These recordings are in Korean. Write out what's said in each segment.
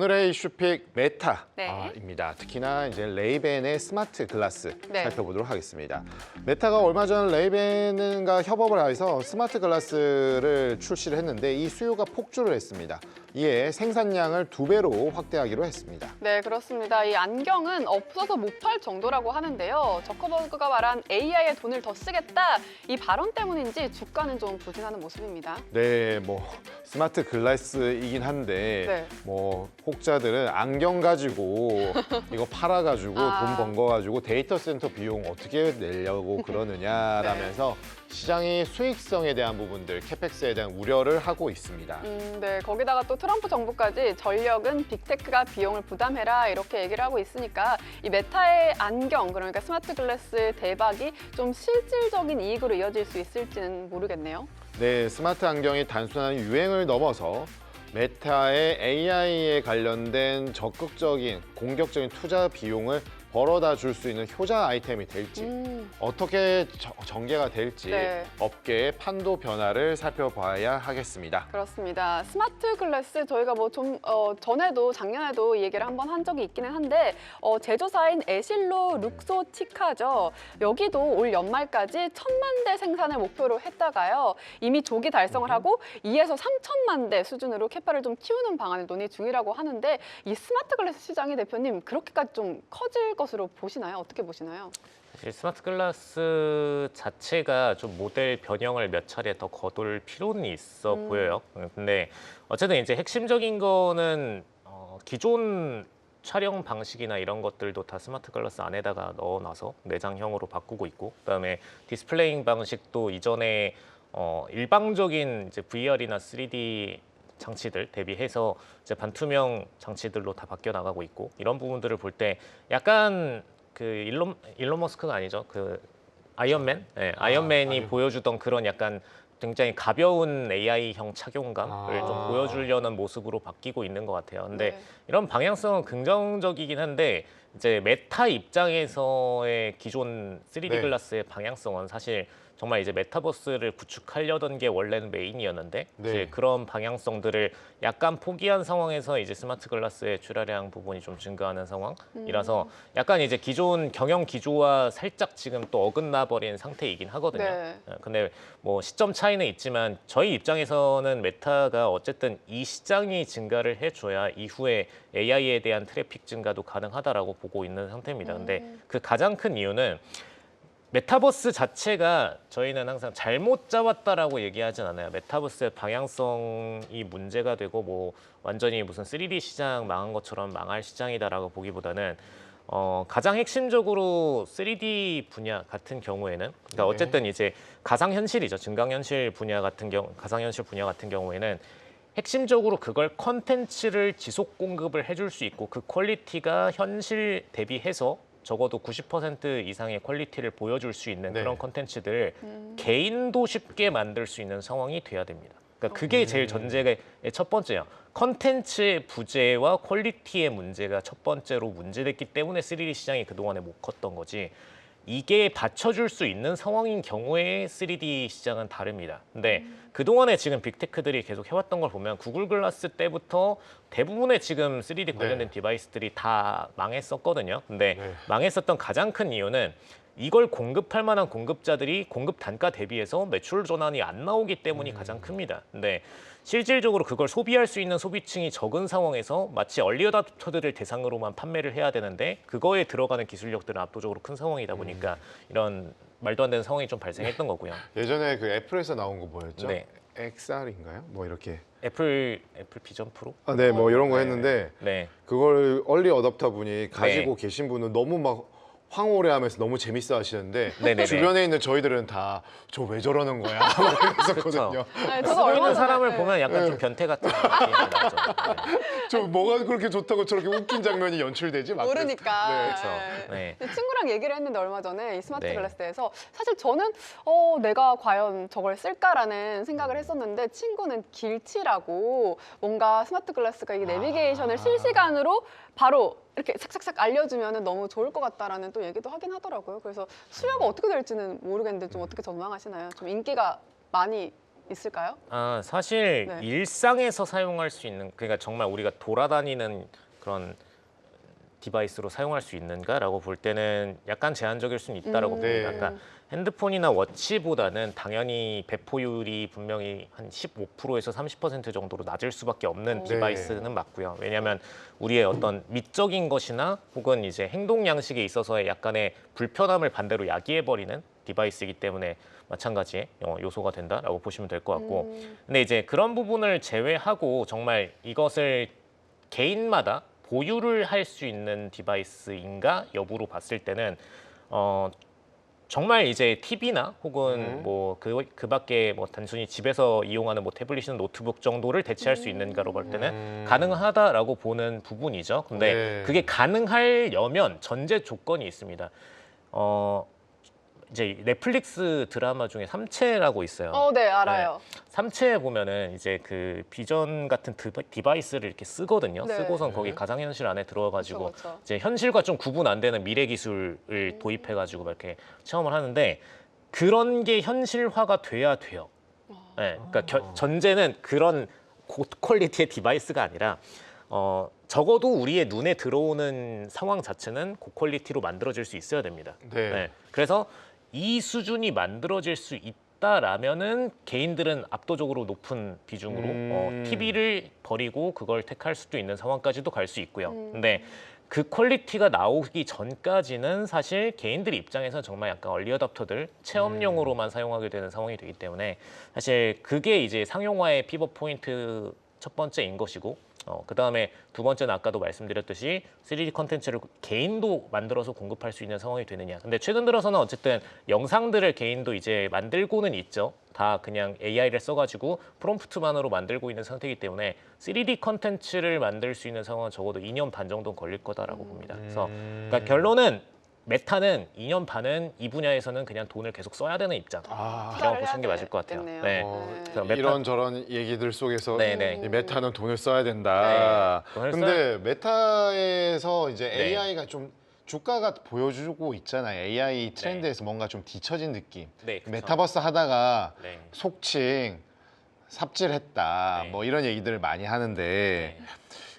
오늘의 이슈픽 네. 메타입니다. 특히나 이제 레이벤의 스마트 글라스 네. 살펴보도록 하겠습니다. 메타가 얼마 전 레이벤과 협업을 해서 스마트 글라스를 출시를 했는데 이 수요가 폭주를 했습니다. 이에 생산량을 2배로 확대하기로 했습니다. 네, 그렇습니다. 이 안경은 없어서 못 팔 정도라고 하는데요. 저커버그가 말한 AI에 돈을 더 쓰겠다 이 발언 때문인지 주가는 좀 부진하는 모습입니다. 네, 뭐 스마트 글라스이긴 한데 네. 뭐 혹자들은 안경 가지고 이거 팔아가지고 돈 번 거 가지고 데이터 센터 비용 어떻게 내려고 그러느냐라면서 시장의 수익성에 대한 부분들, 캐펙스에 대한 우려를 하고 있습니다. 네, 거기다가 또 트럼프 정부까지 전력은 빅테크가 비용을 부담해라 이렇게 얘기를 하고 있으니까 이 메타의 안경, 그러니까 스마트 글라스 대박이 좀 실질적인 이익으로 이어질 수 있을지는 모르겠네요. 네, 스마트 안경이 단순한 유행을 넘어서 메타의 AI에 관련된 적극적인 공격적인 투자 비용을 벌어다 줄 수 있는 효자 아이템이 될지 어떻게 전개가 될지 네. 업계의 판도 변화를 살펴봐야 하겠습니다. 그렇습니다. 스마트 글라스 저희가 뭐 좀 전에도 작년에도 이 얘기를 한번 한 적이 있기는 한데 제조사인 에실로 룩소티카죠. 여기도 올 연말까지 1,000만 대 생산을 목표로 했다가요. 이미 조기 달성을 하고 2에서 3천만 대 수준으로 캐파를 좀 키우는 방안을 논의 중이라고 하는데 이 스마트 글라스 시장이 대표님 그렇게까지 좀 커질 것으로 보시나요? 어떻게 보시나요? 사실 스마트 글라스 자체가 좀 모델 변형을 몇 차례 더 거둘 필요는 있어 보여요. 근데 어쨌든 이제 핵심적인 거는 기존 촬영 방식이나 이런 것들도 다 스마트 글라스 안에다가 넣어놔서 내장형으로 바꾸고 있고, 그다음에 디스플레잉 방식도 이전에 일방적인 이제 VR이나 3D 장치들 대비해서 이제 반투명 장치들로 다 바뀌어 나가고 있고, 이런 부분들을 볼 때 약간 그 일론 머스크가 아니죠, 그 아이언맨, 네, 아이언맨이 보여주던 그런 약간 굉장히 가벼운 AI형 착용감을 좀 보여주려는 모습으로 바뀌고 있는 것 같아요. 근데 네. 이런 방향성은 긍정적이긴 한데 이제 메타 입장에서의 기존 3D 네. 글라스의 방향성은 사실 정말 이제 메타버스를 구축하려던 게 원래는 메인이었는데 네. 이제 그런 방향성들을 약간 포기한 상황에서 이제 스마트 글라스의 출하량 부분이 좀 증가하는 상황이라서 약간 이제 기존 경영 기조와 살짝 지금 또 어긋나 버린 상태이긴 하거든요. 네. 근데 뭐 시점 차이는 있지만 저희 입장에서는 메타가 어쨌든 이 시장이 증가를 해줘야 이후에 AI에 대한 트래픽 증가도 가능하다라고 보고 있는 상태입니다. 근데 그 가장 큰 이유는 메타버스 자체가 저희는 항상 잘못 잡았다라고 얘기하진 않아요. 메타버스의 방향성이 문제가 되고 뭐 완전히 무슨 3D 시장 망한 것처럼 망할 시장이다라고 보기보다는 가장 핵심적으로 3D 분야 같은 경우에는, 그러니까 어쨌든 이제 가상현실이죠. 증강현실 분야 같은 가상현실 분야 같은 경우에는 핵심적으로 그걸 컨텐츠를 지속 공급을 해줄 수 있고 그 퀄리티가 현실 대비해서 적어도 90% 이상의 퀄리티를 보여줄 수 있는 네. 그런 컨텐츠들을 개인도 쉽게 만들 수 있는 상황이 돼야 됩니다. 그러니까 그게 제일 전제의 첫 번째예요. 컨텐츠의 부재와 퀄리티의 문제가 첫 번째로 문제됐기 때문에 3D 시장이 그동안에 못 컸던 거지, 이게 받쳐줄 수 있는 상황인 경우에 3D 시장은 다릅니다. 근데 그동안에 지금 빅테크들이 계속 해왔던 걸 보면 구글 글라스 때부터 대부분의 지금 3D 관련된 디바이스들이 다 망했었거든요. 근데 망했었던 가장 큰 이유는 이걸 공급할 만한 공급자들이 공급 단가 대비해서 매출 전환이 안 나오기 때문이 가장 큽니다. 근데 실질적으로 그걸 소비할 수 있는 소비층이 적은 상황에서 마치 얼리 어답터들을 대상으로만 판매를 해야 되는데 그거에 들어가는 기술력들은 압도적으로 큰 상황이다 보니까 이런 말도 안 되는 상황이 좀 발생했던 거고요. 예전에 그 애플에서 나온 거 뭐였죠? 네. XR인가요? 뭐 이렇게. 애플 비전 프로? 네, 뭐 이런 거 했는데 네. 그걸 얼리 어답터 분이 가지고 계신 분은 너무 막 황홀해하면서 너무 재밌어 하시는데 네네네. 주변에 있는 저희들은 다 저 왜 저러는 거야 막 이랬었거든요. 아니, 쓰고 있는 전에, 사람을 네. 보면 약간 좀 변태 같은 느낌이 나죠. 네. 저 뭐가 그렇게 좋다고 저렇게 웃긴 장면이 연출되지? 막 모르니까. 네. 그렇죠. 네. 근데 친구랑 얘기를 했는데 얼마 전에 이 스마트 네. 글라스에서 사실 저는 내가 과연 저걸 쓸까라는 생각을 했었는데 친구는 길치라고 뭔가 스마트 글라스가 이 내비게이션을 실시간으로 바로 이렇게 삭삭삭 알려주면 너무 좋을 것 같다라는 또 얘기도 하긴 하더라고요. 그래서 수요가 어떻게 될지는 모르겠는데 좀 어떻게 전망하시나요? 좀 인기가 많이 있을까요? 사실 네. 일상에서 사용할 수 있는, 그러니까 정말 우리가 돌아다니는 그런 디바이스로 사용할 수 있는가라고 볼 때는 약간 제한적일 수는 있다라고 봅니다. 네. 그러니까 핸드폰이나 워치보다는 당연히 배포율이 분명히 한 15%에서 30% 정도로 낮을 수밖에 없는 네. 디바이스는 맞고요. 왜냐하면 우리의 어떤 미적인 것이나 혹은 이제 행동 양식에 있어서의 약간의 불편함을 반대로 야기해버리는 디바이스이기 때문에 마찬가지의 요소가 된다라고 보시면 될 것 같고, 근데 이제 그런 부분을 제외하고 정말 이것을 개인마다 보유를 할 수 있는 디바이스인가 여부로 봤을 때는 정말 이제 TV나 혹은 뭐 그 밖에 뭐 단순히 집에서 이용하는 뭐 태블릿이나 노트북 정도를 대체할 수 있는가로 볼 때는 가능하다라고 보는 부분이죠. 근데 네. 그게 가능하려면 전제 조건이 있습니다. 이제 넷플릭스 드라마 중에 삼체라고 있어요. 네, 알아요. 삼체에 보면은 이제 그 비전 같은 디바이스를 이렇게 쓰거든요. 네. 쓰고선 거기 가상현실 안에 들어가가지고 그쵸, 그쵸. 이제 현실과 좀 구분 안 되는 미래 기술을 도입해가지고 막 이렇게 체험을 하는데 그런 게 현실화가 돼야 돼요. 네, 그러니까 전제는 그런 고퀄리티의 디바이스가 아니라 적어도 우리의 눈에 들어오는 상황 자체는 고퀄리티로 만들어질 수 있어야 됩니다. 네. 그래서 이 수준이 만들어질 수 있다라면은 개인들은 압도적으로 높은 비중으로 TV를 버리고 그걸 택할 수도 있는 상황까지도 갈 수 있고요. 근데 그 퀄리티가 나오기 전까지는 사실 개인들 입장에서 정말 약간 얼리 어답터들 체험용으로만 사용하게 되는 상황이 되기 때문에 사실 그게 이제 상용화의 피벗 포인트 첫 번째인 것이고, 그 다음에 두 번째는 아까도 말씀드렸듯이 3D 컨텐츠를 개인도 만들어서 공급할 수 있는 상황이 되느냐. 근데 최근 들어서는 어쨌든 영상들을 개인도 이제 만들고는 있죠. 다 그냥 AI를 써가지고 프롬프트만으로 만들고 있는 상태이기 때문에 3D 컨텐츠를 만들 수 있는 상황은 적어도 2년 반 정도는 걸릴 거다라고 봅니다. 그래서 그러니까 결론은 메타는 2년 반은 이 분야에서는 그냥 돈을 계속 써야 되는 입장이라고 보시는 게 맞을 것 같아요. 되겠네요. 네. 그래서 메타- 이런저런 얘기들 속에서 네. 이 메타는 돈을 써야 된다. 네, 돈을 근데 메타에서 이제 네. AI가 좀 주가가 보여주고 있잖아요. AI 트렌드에서 뭔가 좀 뒤처진 느낌. 네, 그쵸. 메타버스 하다가 네. 속칭 삽질했다. 네. 뭐 이런 얘기들을 많이 하는데 네.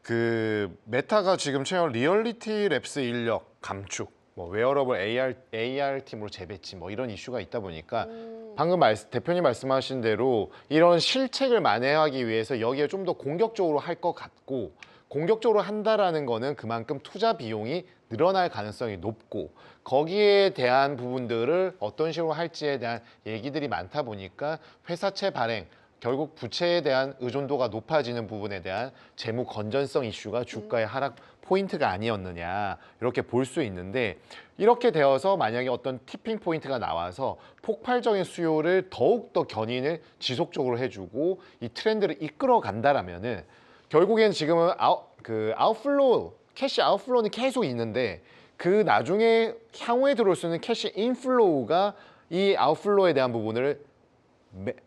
그 메타가 지금 최근 리얼리티 랩스 인력 감축, 뭐 웨어러블 AR 팀으로 재배치 뭐 이런 이슈가 있다 보니까 방금 대표님 말씀하신 대로 이런 실책을 만회하기 위해서 여기에 좀 더 공격적으로 할 것 같고, 공격적으로 한다라는 거는 그만큼 투자 비용이 늘어날 가능성이 높고 거기에 대한 부분들을 어떤 식으로 할지에 대한 얘기들이 많다 보니까 회사채 발행, 결국 부채에 대한 의존도가 높아지는 부분에 대한 재무 건전성 이슈가 주가의 하락 포인트가 아니었느냐 이렇게 볼 수 있는데, 이렇게 되어서 만약에 어떤 티핑 포인트가 나와서 폭발적인 수요를 더욱더 견인을 지속적으로 해주고 이 트렌드를 이끌어 간다라면은 결국엔 지금은 아웃플로우, 캐시 아웃플로우는 계속 있는데 그 나중에 향후에 들어올 수 있는 캐시 인플로우가 이 아웃플로우에 대한 부분을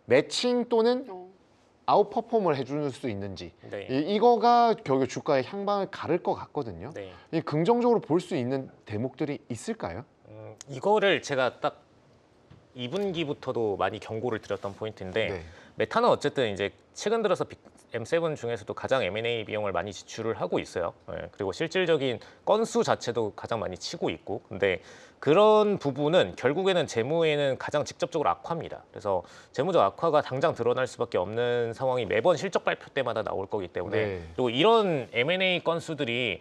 매칭 또는 아웃퍼폼을 해줄 수 있는지, 네. 이거가 결국 주가의 향방을 가를 것 같거든요. 네. 이 긍정적으로 볼 수 있는 대목들이 있을까요? 이거를 제가 딱 2분기부터도 많이 경고를 드렸던 포인트인데 네. 메타는 어쨌든 이제 최근 들어서 M7 중에서도 가장 M&A 비용을 많이 지출을 하고 있어요. 네, 그리고 실질적인 건수 자체도 가장 많이 치고 있고, 근데 그런 부분은 결국에는 재무에는 가장 직접적으로 악화입니다. 그래서 재무적 악화가 당장 드러날 수밖에 없는 상황이 매번 실적 발표 때마다 나올 거기 때문에 네. 그리고 이런 M&A 건수들이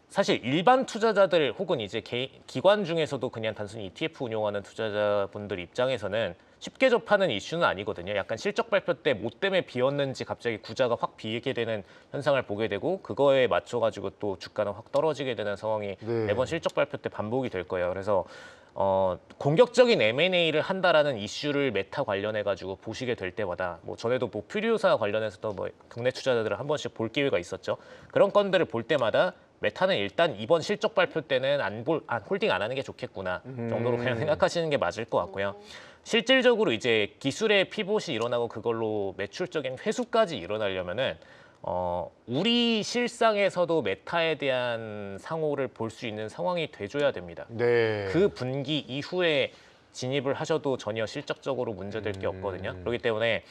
사실 일반 투자자들 혹은 이제 기관 중에서도 그냥 단순히 ETF 운용하는 투자자분들 입장에서는 쉽게 접하는 이슈는 아니거든요. 약간 실적 발표 때 뭐 때문에 비었는지 갑자기 구자가 확 비게 되는 현상을 보게 되고 그거에 맞춰가지고 또 주가는 확 떨어지게 되는 상황이 네. 매번 실적 발표 때 반복이 될 거예요. 그래서 공격적인 M&A를 한다라는 이슈를 메타 관련해 가지고 보시게 될 때마다 뭐 전에도 뭐 퓨리오사 관련해서도 뭐 국내 투자자들을 한 번씩 볼 기회가 있었죠. 그런 건들을 볼 때마다 메타는 일단 이번 실적 발표 때는 홀딩 안 하는 게 좋겠구나 정도로 그냥 생각하시는 게 맞을 것 같고요. 실질적으로 이제 기술의 피봇이 일어나고 그걸로 매출적인 회수까지 일어나려면은 우리 실상에서도 메타에 대한 상호를 볼 수 있는 상황이 돼줘야 됩니다. 네. 그 분기 이후에 진입을 하셔도 전혀 실적적으로 문제될 게 없거든요. 그렇기 때문에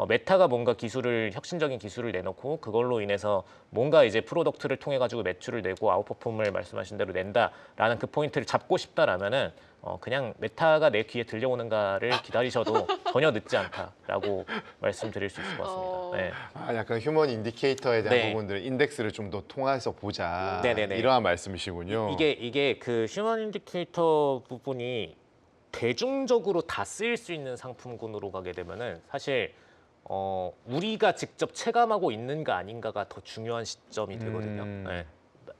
메타가 뭔가 혁신적인 기술을 내놓고 그걸로 인해서 뭔가 이제 프로덕트를 통해 가지고 매출을 내고 아웃퍼폼을 말씀하신 대로 낸다라는 그 포인트를 잡고 싶다라면은 그냥 메타가 내 귀에 들려오는가를 기다리셔도 전혀 늦지 않다라고 말씀드릴 수 있을 것 같습니다. 네. 아, 약간 휴먼 인디케이터에 대한 네. 부분들 인덱스를 좀 더 통해서 보자. 네네네. 이러한 말씀이시군요. 이게 그 휴먼 인디케이터 부분이 대중적으로 다 쓰일 수 있는 상품군으로 가게 되면은 사실 우리가 직접 체감하고 있는가 아닌가가 더 중요한 시점이 되거든요. 네.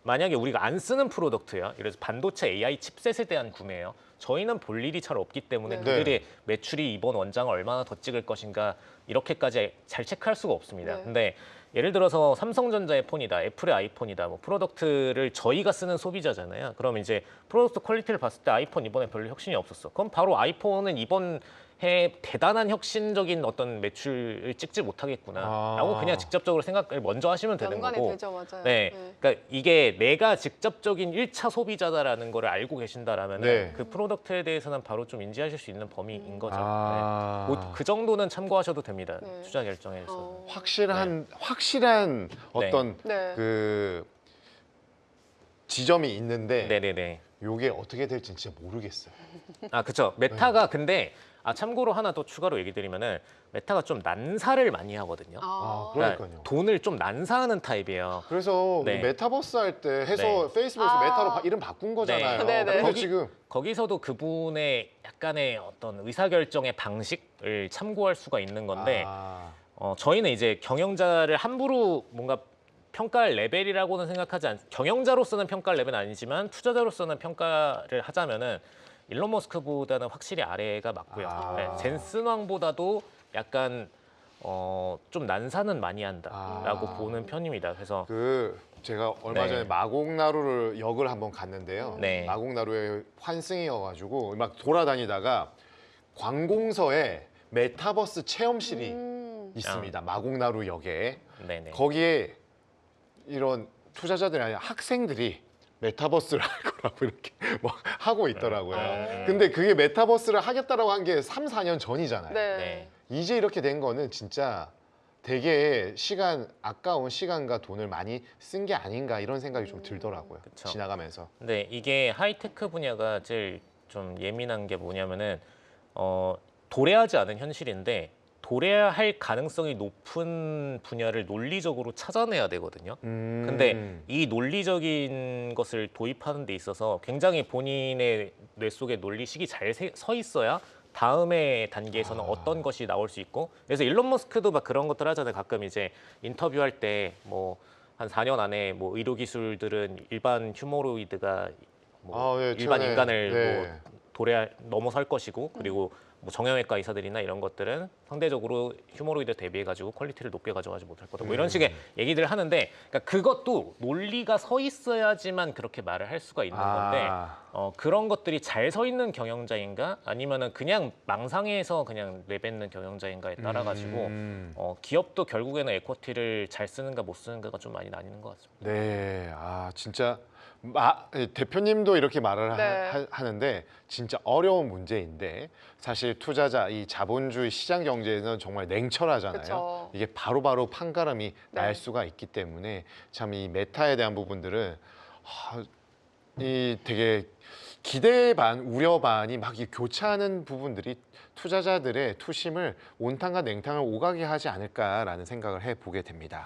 만약에 우리가 안 쓰는 프로덕트야, 그래서 반도체 AI 칩셋에 대한 구매예요. 저희는 볼 일이 잘 없기 때문에 네. 그들의 매출이 이번 원장을 얼마나 더 찍을 것인가 이렇게까지 잘 체크할 수가 없습니다. 네. 근데 예를 들어서 삼성전자의 폰이다, 애플의 아이폰이다, 뭐 프로덕트를 저희가 쓰는 소비자잖아요. 그럼 이제 프로덕트 퀄리티를 봤을 때 아이폰 이번에 별로 혁신이 없었어. 그럼 바로 아이폰은 이번 해 대단한 혁신적인 어떤 매출을 찍지 못하겠구나라고 그냥 직접적으로 생각을 먼저 하시면 되는 연관이 거고. 되죠, 맞아요. 네. 그러니까 이게 내가 직접적인 1차 소비자다라는 거를 알고 계신다라면 네. 그 프로덕트에 대해서는 바로 좀 인지하실 수 있는 범위인 거죠. 아. 네. 그 정도는 참고하셔도 됩니다. 네. 투자 결정에 있어서. 확실한 어떤 네. 그 지점이 있는데 네네네. 요게 어떻게 될지 진짜 모르겠어요. 아, 그렇죠. 메타가 근데 참고로 하나 더 추가로 얘기 드리면은 메타가 좀 난사를 많이 하거든요. 아, 그러니까 그러니까요. 돈을 좀 난사하는 타입이에요. 그래서 네. 메타버스 할 때 해서 네. 페이스북에서 메타로 이름 바꾼 거잖아요. 네, 네. 근데 지금 거기서도 그분의 약간의 어떤 의사결정의 방식을 참고할 수가 있는 건데 저희는 이제 경영자를 함부로 뭔가 평가할 레벨이라고는 생각하지 경영자로서는 평가할 레벨은 아니지만 투자자로서는 평가를 하자면은 일론 머스크보다는 확실히 아래가 맞고요. 네, 젠슨 왕보다도 약간 좀 난사는 많이 한다라고 보는 편입니다. 그래서 그 제가 얼마 네. 전에 마곡나루를 역을 한번 갔는데요. 네. 마곡나루에 환승이어가지고 막 돌아다니다가 관공서에 메타버스 체험실이 있습니다. 마곡나루 역에. 네네. 거기에 이런 투자자들이 아니라 학생들이 메타버스를 할 거라고 이렇게 막 하고 있더라고요. 근데 그게 메타버스를 하겠다라고 한 게 3, 4년 전이잖아요. 네. 네. 이제 이렇게 된 거는 진짜 되게 아까운 시간과 돈을 많이 쓴 게 아닌가 이런 생각이 좀 들더라고요. 그쵸. 지나가면서. 근데 이게 하이테크 분야가 제일 좀 예민한 게 뭐냐면은 도래하지 않은 현실인데 도래할 가능성이 높은 분야를 논리적으로 찾아내야 되거든요. 근데 이 논리적인 것을 도입하는 데 있어서 굉장히 본인의 뇌 속에 논리식이 잘 서 있어야 다음의 단계에서는 어떤 것이 나올 수 있고, 그래서 일론 머스크도 막 그런 것들 하잖아요. 가끔 이제 인터뷰할 때 뭐 한 4년 안에 뭐 의료 기술들은 일반 휴머로이드가 뭐 네, 일반 최근에, 인간을 네. 뭐 넘어설 것이고, 그리고 뭐 정형외과 의사들이나 이런 것들은 상대적으로 휴머로이드 대비해 가지고 퀄리티를 높게 가져가지 못할 거다. 뭐 이런 식의 얘기들을 하는데, 그러니까 그것도 논리가 서 있어야지만 그렇게 말을 할 수가 있는 건데 그런 것들이 잘 서 있는 경영자인가 아니면은 그냥 망상해서 그냥 내뱉는 경영자인가에 따라 가지고 기업도 결국에는 에쿼티를 잘 쓰는가 못 쓰는가가 좀 많이 나뉘는 것 같습니다. 네, 진짜 대표님도 이렇게 말을 네. 하는데 진짜 어려운 문제인데 사실 투자자 이 자본주의 시장 경제에는 정말 냉철하잖아요. 그쵸. 이게 바로바로 판가름이 날 네. 수가 있기 때문에 참 이 메타에 대한 부분들은 이 되게 기대 반 우려 반이 막 교차하는 부분들이 투자자들의 투심을 온탕과 냉탕을 오가게 하지 않을까라는 생각을 해보게 됩니다.